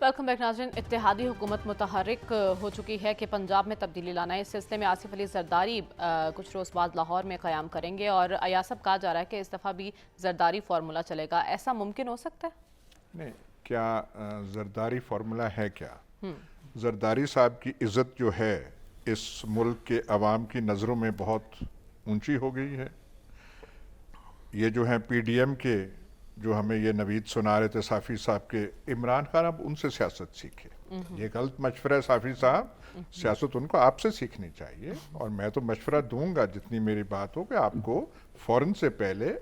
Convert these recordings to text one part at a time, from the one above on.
Welcome back नाज़रीन। इत्तेहादी हुकूमत मुतहर्रिक हो चुकी है कि पंजाब में तब्दीली लाना है। इस सिलसिले में आसिफ अली जरदारी कुछ रोज़ बाद लाहौर में क़याम करेंगे और अयासब कहा जा रहा है कि इस दफ़ा भी जरदारी फार्मूला चलेगा। ऐसा मुमकिन हो सकता है? नहीं, क्या जरदारी फार्मूला है क्या? जरदारी साहब की इज़्ज़त जो है इस मुल्क के अवाम की नज़रों में बहुत ऊंची हो गई है। ये जो हैं PDM के जो हमें ये नवीद सुना रहे थे साफ़ी साहब के, इमरान खान अब उनसे सियासत सीखे। ये गलत मशवरा है साफ़ी साहब, सियासत उनको आपसे सीखनी चाहिए। और मैं तो मशवरा दूंगा जितनी मेरी बात हो कि आपको फ़ौरन से पहले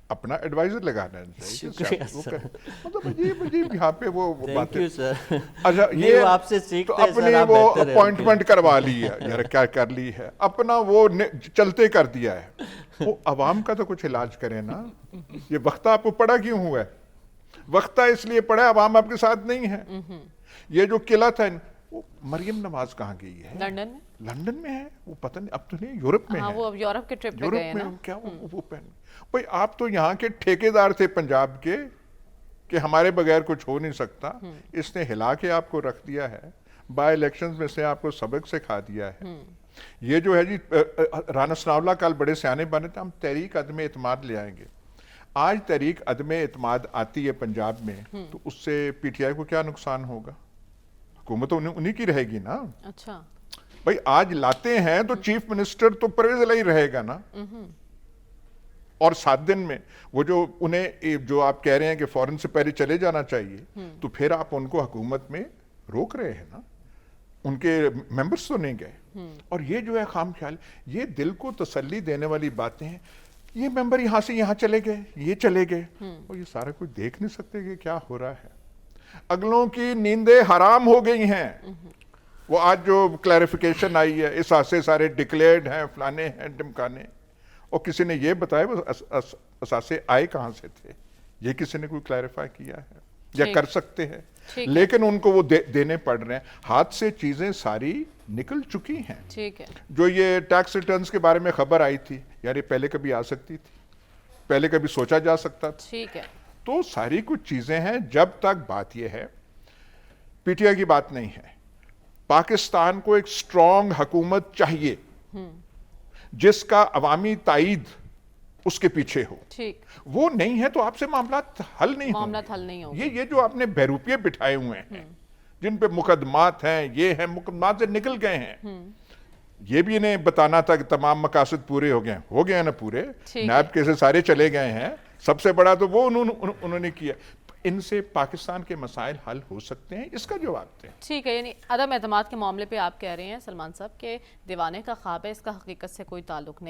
अपना एडवाइजर लगाना चाहिए। मतलब अजीब यहाँ पे वो बातें। अच्छा, ये आपसे सीखते तो अपनी वो अपॉइंटमेंट करवा ली है यार, क्या कर ली है, अपना वो चलते कर दिया है। वो अवाम का तो कुछ इलाज करे ना। ये वक्ता आपको पड़ा क्यों हुआ है? वक्ता इसलिए पड़ा है अवाम आपके साथ नहीं है। ये जो किला था, वो मरियम नवाज कहाँ गई है? लंदन में है। वो पता नहीं, अब तो नहीं, यूरोप में है। वो अब यूरोप के ट्रिप पे गए हैं ना। क्या वो पहन भाई, आप तो यहाँ के ठेकेदार थे पंजाब के कि हमारे बगैर कुछ हो नहीं सकता। इसने हिला के आपको रख दिया है। बाय इलेक्शंस में से आपको सबक सिखा दिया है। ये जो है जी, राना सनाउल्लाह कल बड़े सियाने बने थे, हम तहरीक अदम एतमाद ले आएंगे। आज तहरीक अदम एतमाद आती है पंजाब में, तो उससे PTI को क्या नुकसान होगा? हुकूमत उन्हीं की रहेगी ना। अच्छा भाई, आज लाते हैं तो चीफ मिनिस्टर तो परवेज इलाही रहेगा ना। और 7 दिन में वो जो उन्हें जो आप कह रहे हैं कि फौरन से पहले चले जाना चाहिए, तो फिर आप उनको हुकूमत में रोक रहे हैं ना। उनके मेंबर्स तो नहीं गए। और ये जो है खाम ख्याल, ये दिल को तसल्ली देने वाली बातें हैं। ये मेंबर यहाँ से यहाँ चले गए, ये चले गए, और ये सारा कुछ देख नहीं सकते कि क्या हो रहा है। अगलों की नींदें हराम हो गई हैं। वो आज जो क्लैरिफिकेशन आई है, इस आसे सारे डिक्लेयर्ड हैं, फलाने हैं, टिमकाने, और किसी ने ये बताया वो असासे आए कहाँ से थे? ये किसी ने कोई क्लैरिफाई किया है या कर सकते हैं? लेकिन उनको वो देने पड़ रहे हैं। हाथ से चीजें सारी निकल चुकी हैं। ठीक है। जो ये टैक्स रिटर्न्स के बारे में खबर आई थी, यार ये पहले कभी आ सकती थी, पहले कभी सोचा जा सकता था। ठीक है। तो सारी कुछ चीजें हैं। जब तक बात यह है, PTI की बात नहीं है, पाकिस्तान को एक स्ट्रॉन्ग हुकूमत चाहिए जिसका अवामी ताईद उसके पीछे हो। ठीक। वो नहीं है तो आपसे मामला हल नहीं होंगे। ये जो आपने बहरूपिये बिठाए हुए हैं, जिन पे मुकदमात हैं, ये हैं, मुकदमात से निकल गए हैं। ये भी इन्हें बताना था कि तमाम मकासद पूरे हो गए हैं ना पूरे। नैब केसेस सारे चले गए हैं। सबसे बड़ा तो वो उन्होंने किया। इनसे पाकिस्तान के मसाइल हल हो सकते हैं, इसका जवाब दें। ठीक है। यानी अदम एतमाद के मामले पे आप कह रहे हैं सलमान साहब के दीवाने का ख्वाब है, इसका हकीकत से कोई ताल्लुक नहीं।